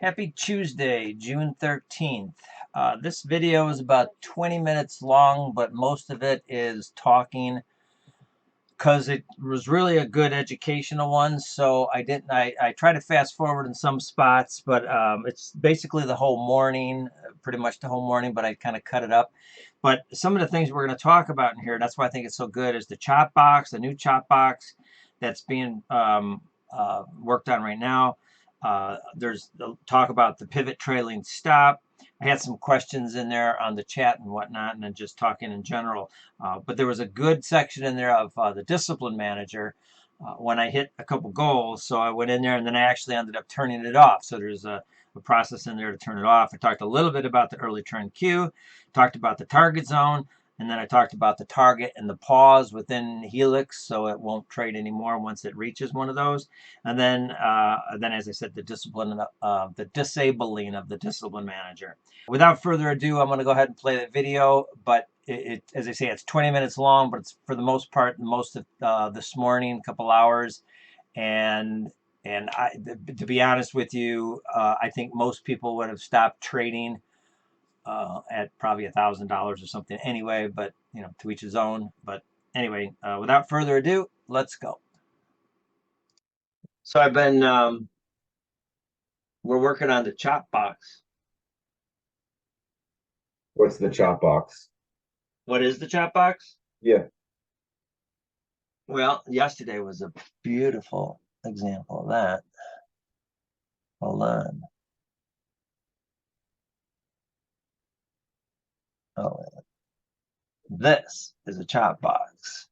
Happy Tuesday, June 13th. This video is about 20 minutes long, but most of it is talking because it was really a good educational one. So I try to fast forward in some spots, but it's basically the whole morning, pretty much the whole morning, but I kind of cut it up. But some of the things we're going to talk about in here, that's why I think it's so good, is the chop box, the new chop box that's being worked on right now. There's the talk about the pivot trailing stop. I had some questions in there on the chat and whatnot, and then just talking in general. But there was a good section in there of the discipline manager when I hit a couple goals. So I went in there and then I actually ended up turning it off. So there's a process in there to turn it off. I talked a little bit about the early turn cue, talked about the target zone, and then I talked about the target and the pause within Helix, so it won't trade anymore once it reaches one of those. And then as I said, the discipline, the disabling of the discipline manager. Without further ado, I'm going to go ahead and play the video. But as I say, it's 20 minutes long, but it's for the most part most of this morning, a couple hours. And to be honest with you, I think most people would have stopped trading at probably $1,000 or something anyway, but you know, to each his own. But anyway, without further ado, let's go. So I've been we're working on the chop box. What's the chop box? What is the chop box? Yeah. Well, yesterday was a beautiful example of that. Hold on. Oh, this is a chop box.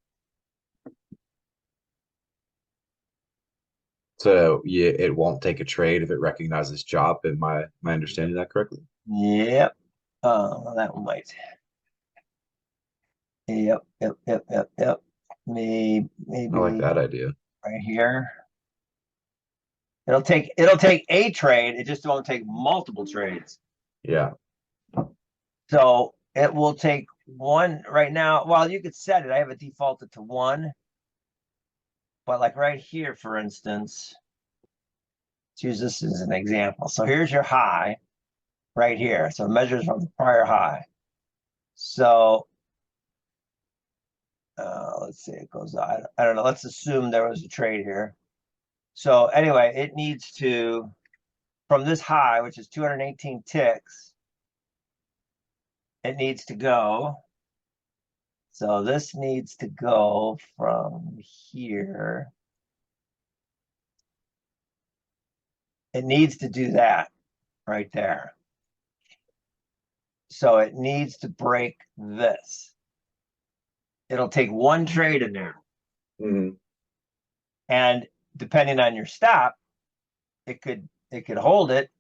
So yeah, it won't take a trade if it recognizes chop. Am I understanding that correctly? Yep. That one might. Yep. Maybe I like that idea. Right here. It'll take a trade. It just won't take multiple trades. Yeah. So it will take one right now. Well, you could set it. I have it defaulted to one. But like right here, for instance, let's use this as an example. So here's your high right here. So it measures from the prior high. So let's see, it goes, I don't know. Let's assume there was a trade here. So anyway, it needs to, from this high, which is 218 ticks, it needs to go. So this needs to go from here. It needs to do that right there. So it needs to break this. It'll take one trade in there. Mm-hmm. And depending on your stop, it could hold it,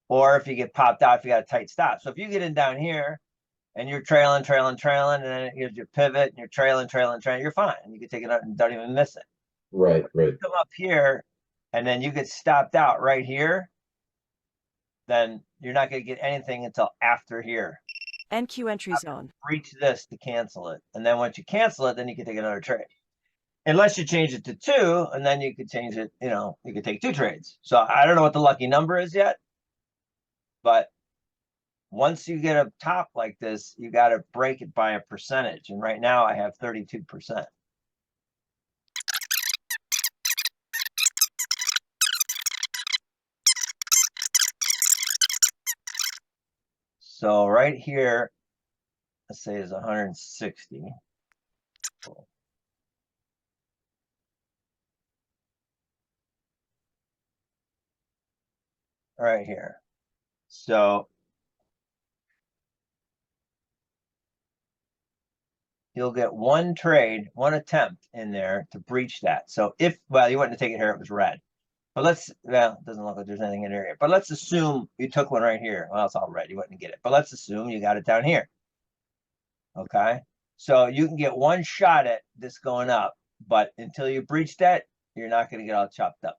or if you get popped out, if you got a tight stop. So if you get in down here and you're trailing, and then it gives you a pivot and you're trailing, you're fine. You can take it out and don't even miss it. Right. You come up here and then you get stopped out right here, then you're not going to get anything until after here. NQ entry zone. Reach this to cancel it. And then once you cancel it, then you can take another trade. Unless you change it to 2, and then you could change it, you know, you could take 2 trades. So I don't know what the lucky number is yet, but once you get a top like this, you got to break it by a percentage. And right now I have 32%. So right here, let's say is 160. Cool. Right here. So you'll get one trade, one attempt in there to breach that. So if, well, you wouldn't take it here, it was red. But well, it doesn't look like there's anything in here. But let's assume you took one right here. Well, it's all red, you wouldn't get it. But let's assume you got it down here. Okay. So you can get one shot at this going up, but until you breach that, you're not going to get all chopped up.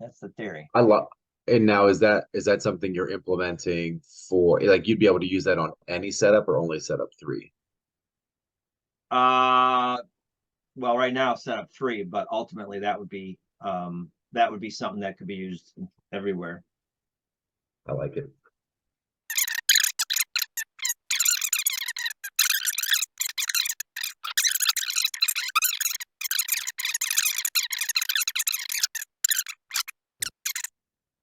That's the theory. I love. And now is that something you're implementing for, like, you'd be able to use that on any setup or only setup 3? Well, right now setup 3, but ultimately that would be that would be something that could be used everywhere. I like it.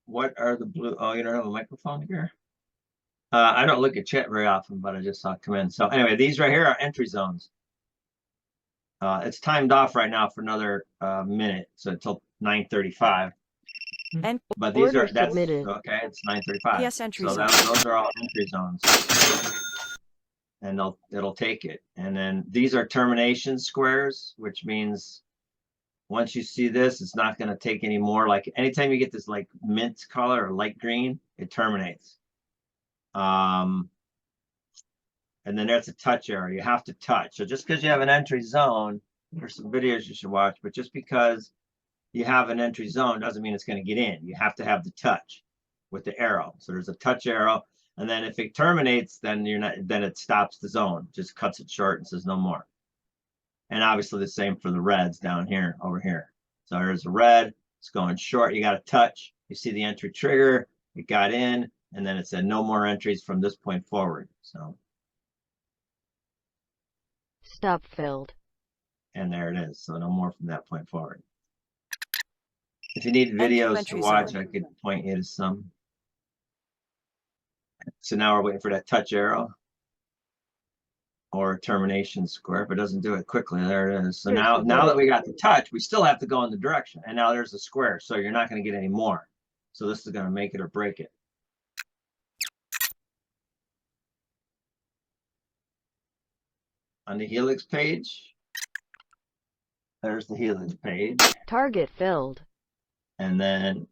What are the blue? Oh, you don't have a microphone here? I don't look at chat very often, but I just saw it come in. So anyway, these right here are entry zones. It's timed off right now for another minute, so until 9:35. And But these order are that's submitted. okay. It's 9:35. Yes, entry So zone. those are all entry zones, and it'll take it. And then these are termination squares, which means once you see this, it's not going to take any more. Like anytime you get this like mint color or light green, it terminates. And then there's a touch arrow. You have to touch. So just because you have an entry zone, there's some videos you should watch, but just because you have an entry zone doesn't mean it's going to get in. You have to have the touch with the arrow. So there's a touch arrow, and then if it terminates, then then it stops the zone, just cuts it short and says no more. And obviously the same for the reds down here, over here. So there's a red, it's going short, you got to touch. You see the entry trigger, it got in, and then it said no more entries from this point forward. So Stop filled. and there it is. So no more from that point forward. If you need NQ videos to entry watch, zone. I could point you to some. So now we're waiting for that touch arrow or termination square. If it doesn't do it quickly, there it is. So now that we got the touch, we still have to go in the direction. And now there's a square. So you're not going to get any more. So this is going to make it or break it. On the Helix page, there's the Helix page. Target filled. And then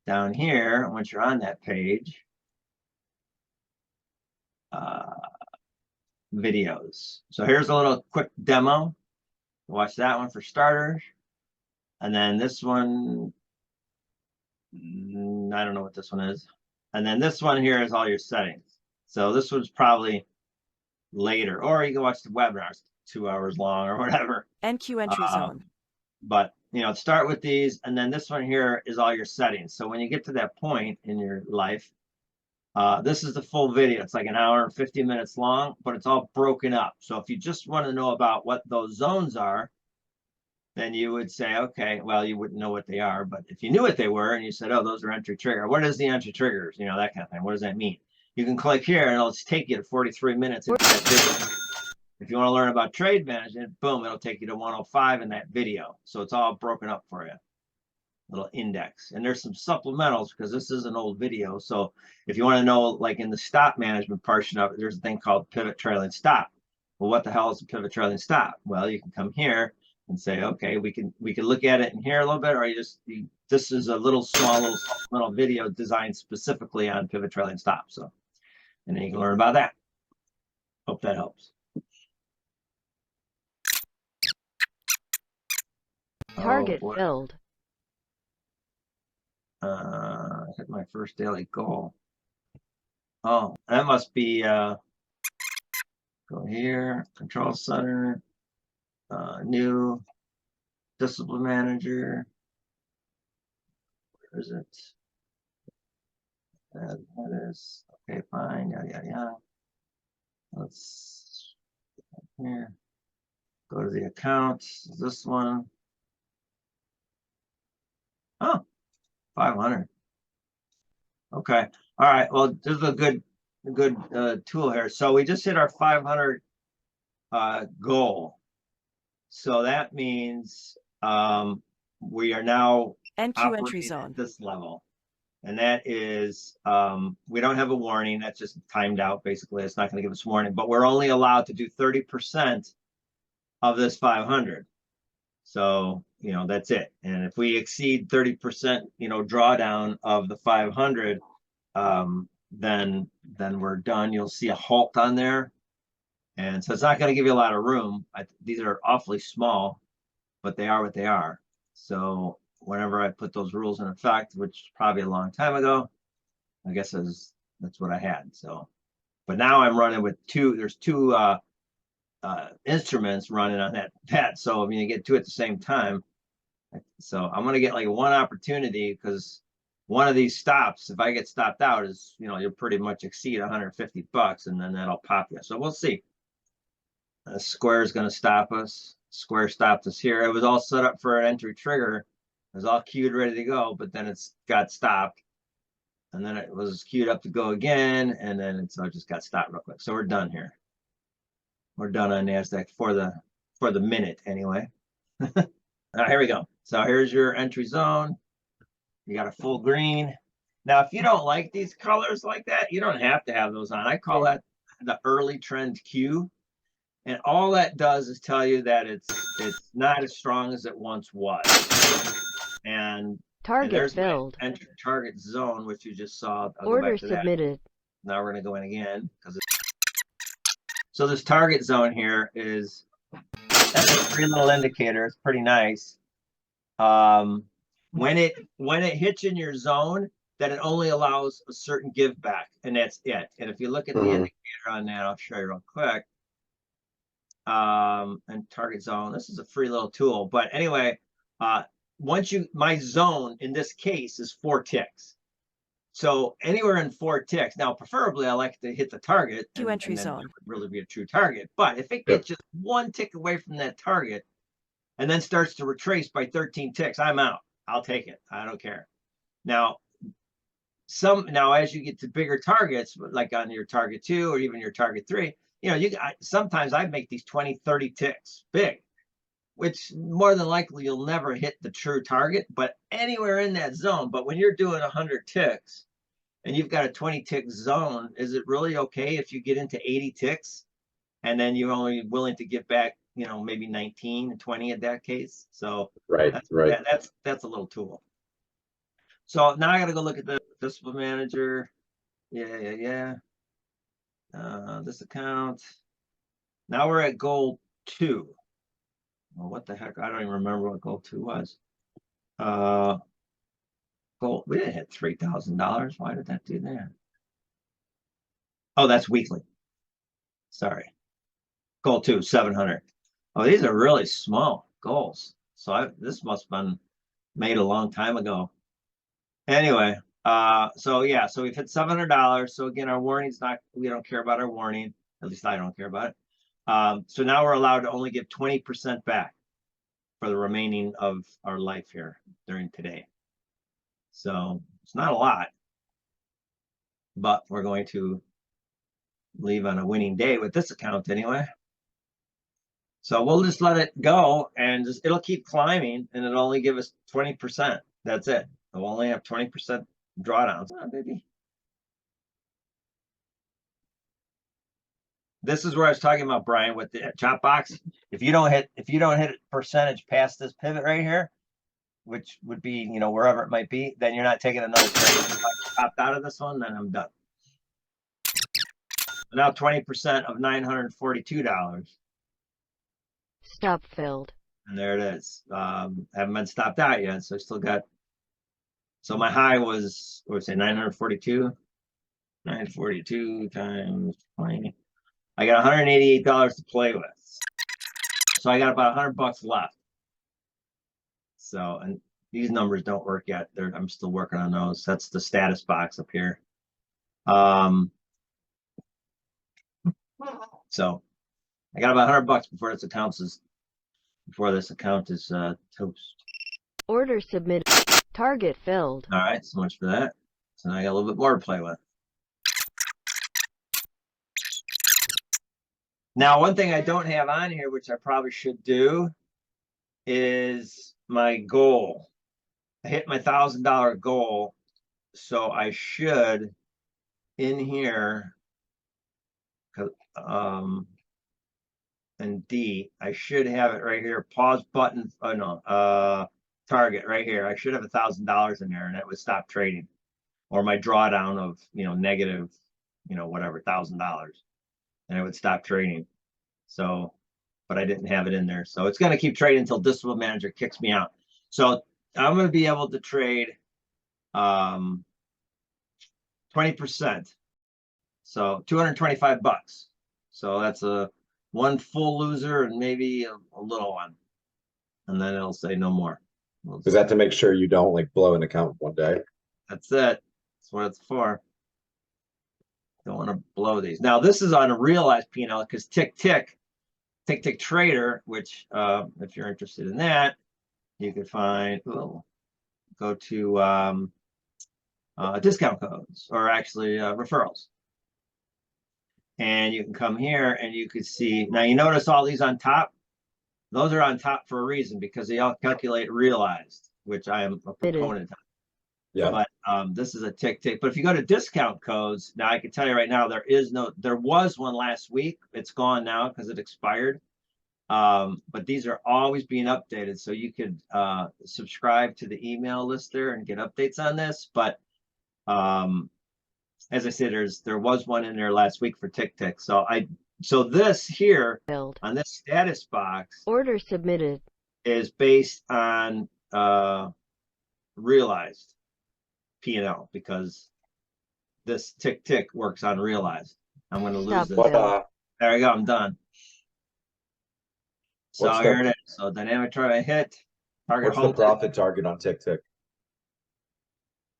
down here, once you're on that page, videos. So here's a little quick demo. Watch that one for starters. And then this one, I don't know what this one is. And then this one here is all your settings. So this one's probably later, or you can watch the webinars 2 hours long or whatever. NQ entry zone. But start with these, and then this one here is all your settings. So when you get to that point in your life, this is the full video. It's like an hour and 50 minutes long, but it's all broken up. So if you just want to know about what those zones are, then you would say, okay, well, you wouldn't know what they are, but if you knew what they were and you said, oh, those are entry trigger, what is the entry triggers? That kind of thing. What does that mean? You can click here and it'll take you to 43 minutes into that video. If you want to learn about trade management, boom, it'll take you to 105 in that video. So it's all broken up for you. Little index. And there's some supplementals because this is an old video. So if you want to know, like in the stop management portion of it, there's a thing called pivot trailing stop. Well, what the hell is a pivot trailing stop? Well, you can come here and say, okay, we can look at it in here a little bit, or this is a little supplemental video designed specifically on pivot trailing stop. So, and then you can learn about that. Hope that helps. Target filled. Hit my first daily goal. Oh, that must be go here, control center, new discipline manager. Where is it? That is okay, fine. Yeah. Let's here. Go to the account. This one. Oh, 500. Okay. All right. Well, this is a good tool here. So we just hit our 500 goal. So that means we are now NQ entry zone. at this level. And that is, we don't have a warning. That's just timed out. Basically, it's not going to give us a warning, but we're only allowed to do 30% of this 500. So, that's it. And if we exceed 30%, drawdown of the 500, then we're done. You'll see a halt on there. And so it's not going to give you a lot of room. These are awfully small, but they are what they are. So whenever I put those rules in effect, which is probably a long time ago, I guess that's what I had. So, but now I'm running with there's two instruments running on that. So I mean, you get two at the same time. So I'm gonna get like one opportunity because one of these stops, if I get stopped out, is you'll pretty much exceed 150 bucks, and then that'll pop you. So we'll see. Square is gonna stop us. Square stopped us here. It was all set up for an entry trigger. It was all queued, ready to go, but then it's got stopped, and then it was queued up to go again, and then so it just got stopped real quick. So we're done here. We're done on NASDAQ for the minute anyway. All right, here we go. So here's your entry zone. You got a full green. Now, if you don't like these colors like that, you don't have to have those on. I call that the early trend Q. And all that does is tell you that it's not as strong as it once was. And Target filled. Enter target zone, which you just saw. I'll Order go back to submitted. that. Now we're going to go in again. So this target zone here is, that's a pretty little indicator. It's pretty nice. When it hits in your zone, that it only allows a certain give back, and that's it. And if you look at the indicator on that, I'll show you real quick. And target zone, this is a free little tool, but anyway, my zone in this case is 4 ticks. So anywhere in 4 ticks. Now, preferably, I like to hit the target. Entry zone would really be a true target. But if it gets just 1 tick away from that target, and then starts to retrace by 13 ticks, I'm out. I'll take it. I don't care. Now, as you get to bigger targets, like on your target 2 or even your target 3, sometimes I make these 20, 30 ticks big, which more than likely you'll never hit the true target, but anywhere in that zone. But when you're doing 100 ticks and you've got a 20 tick zone, is it really okay if you get into 80 ticks and then you're only willing to give back, maybe 19, 20 in that case? So that's a little tool. So now I got to go look at the discipline manager. Yeah. This account. Now we're at goal 2. Well, what the heck? I don't even remember what goal 2 was. We didn't hit $3,000. Why did that do that? Oh, that's weekly. Sorry. Goal 2, 700. Oh, these are really small goals. So this must have been made a long time ago. Anyway, so we've hit $700. So again, our warning's we don't care about our warning. At least I don't care about it. So now we're allowed to only give 20% back for the remaining of our life here during today. So it's not a lot, but we're going to leave on a winning day with this account anyway. So we'll just let it go, and it'll keep climbing, and it'll only give us 20%. That's it. We'll only have 20% drawdowns. Oh, baby. This is where I was talking about, Brian, with the chop box. If you don't hit percentage past this pivot right here, which would be, wherever it might be, then you're not taking another trade. If I popped out of this one, then I'm done. So now 20% of $942. Stop filled. And there it is. Haven't been stopped out yet, so I still got. So my high was, what would I say, 942? 942 times 20. I got $188 to play with. So I got about $100 left. So, and these numbers don't work yet. I'm still working on those. That's the status box up here. So I got about $100 before this account is toast. Order submitted. Target filled. All right, so much for that. So now I got a little bit more to play with. Now, one thing I don't have on here, which I probably should do, is my goal. I hit my $1,000 goal, so I should, in here, and D, I should have it right here. Pause button. Oh no, target right here. I should have $1,000 in there, and it would stop trading, or my drawdown of negative, whatever, $1,000, and it would stop trading. So, but I didn't have it in there, so it's going to keep trading until Discipline Manager kicks me out. So I'm going to be able to trade 20%. So $225. So that's a one full loser and maybe a little one, and then it'll say no more. Is that to make sure you don't like blow an account one day? That's it. That's what it's for. Don't want to blow these. Now this is on a realized P&L because Tick Trader, which if you're interested in that, you can find. Go to discount codes, or actually referrals, and you can come here and you can see. Now you notice all these on top. Those are on top for a reason, because they all calculate realized, which I am a proponent of. Yeah. But this is a tick. But if you go to discount codes, now I can tell you right now, there was one last week. It's gone now because it expired. But these are always being updated. So you could subscribe to the email list there and get updates on this. But as I said, there was one in there last week for Tick. So this here on this status box, order submitted, is based on realized P&L, because this Tick works on realized. I'm going to lose this. There we go. I'm done. So here it is. So dynamic target hit. What's the profit target on Tick?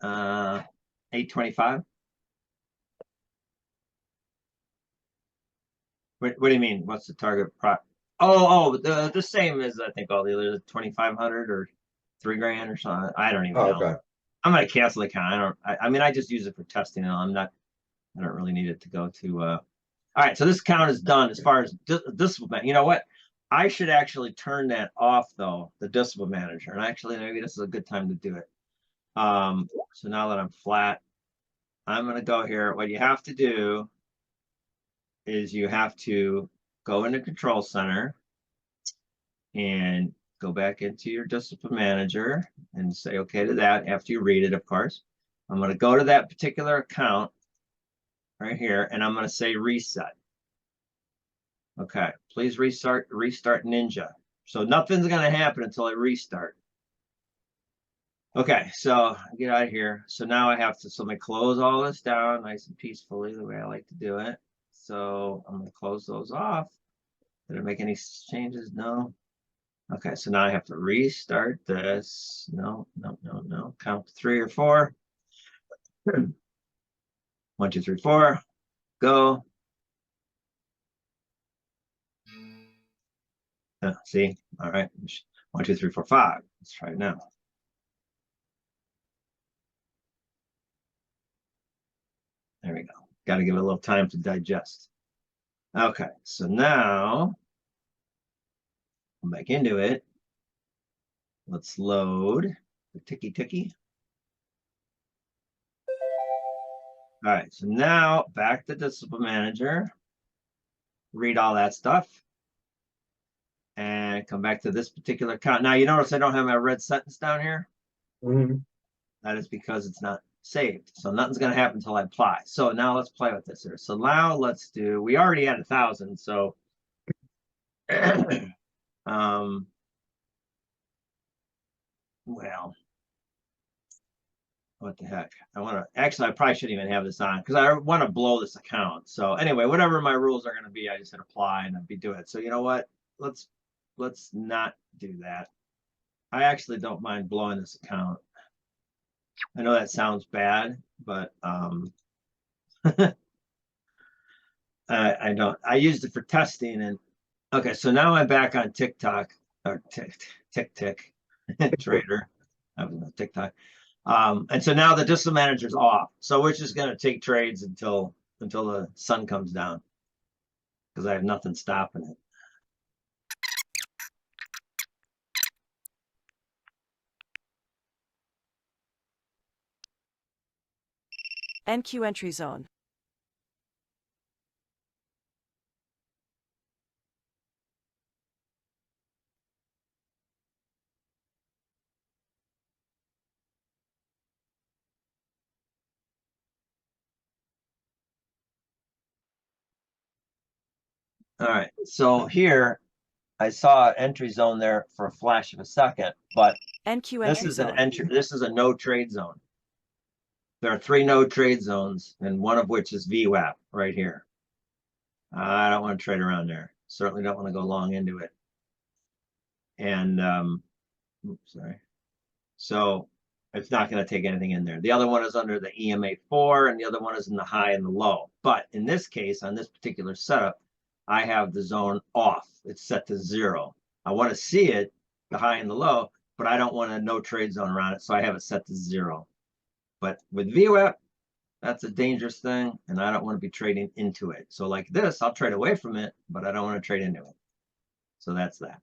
825. What do you mean? What's the target profit? Oh, the same as I think all the others, 2,500 or $3,000 or something. I don't even know. Okay. I'm gonna cancel the account. I mean, I just use it for testing, and I don't really need it to go to. All right, so this account is done as far as discipline. You know what? I should actually turn that off though, the discipline manager. And actually, maybe this is a good time to do it. So now that I'm flat, I'm gonna go here. What you have to do is you have to go into Control Center and go back into your discipline manager and say okay to that after you read it, of course. I'm going to go to that particular account right here, and I'm going to say reset. Okay, please restart Ninja. So nothing's going to happen until I restart. Okay, so get out of here. So now I have to, so I'm going to close all this down nice and peacefully, the way I like to do it. So I'm going to close those off. Did I make any changes? No. Okay, so now I have to restart this. No. Count to 3 or 4. 1, 2, 3, 4. Go. See? All right. 1, 2, 3, 4, 5. Let's try it now. There we go. Got to give it a little time to digest. Okay, so now come back into it. Let's load the ticky. All right, so now back to Discipline Manager. Read all that stuff. And come back to this particular account. Now, you notice I don't have my red sentence down here. Mm-hmm. That is because it's not saved. So nothing's going to happen until I apply. So now let's play with this here. So now let's do, we already had 1,000. So well, what the heck? I probably shouldn't even have this on because I want to blow this account. So anyway, whatever my rules are going to be, I just hit apply and I'll be doing it. So you know what? Let's not do that. I actually don't mind blowing this account. I know that sounds bad, but I don't. I used it for testing, and okay. So now I'm back on TikTok or Tick Trader. I was on TikTok, and so now the discipline manager's off. So we're just going to take trades until the sun comes down because I have nothing stopping it. NQ entry zone. All right, so here I saw an entry zone there for a flash of a second, but NQ this is an entry. This is a no trade zone. There are 3 no trade zones, and one of which is VWAP right here. I don't want to trade around there. Certainly don't want to go long into it. And oops, sorry. So it's not going to take anything in there. The other one is under the EMA 4, and the other one is in the high and the low. But in this case, on this particular setup, I have the zone off. It's set to 0. I want to see it, the high and the low, but I don't want a no trade zone around it, so I have it set to 0. But with VWAP, that's a dangerous thing, and I don't want to be trading into it. So like this, I'll trade away from it, but I don't want to trade into it. So that's that.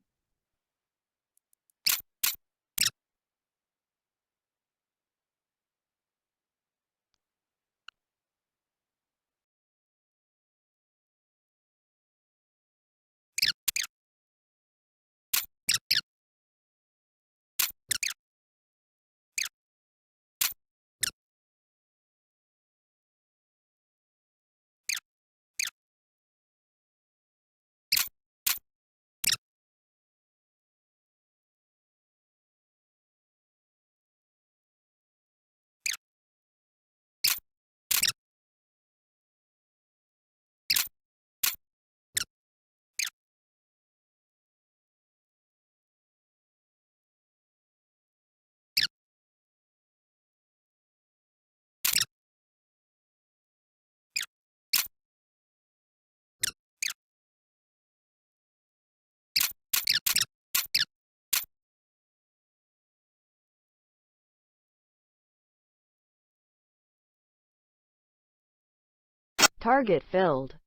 Target filled.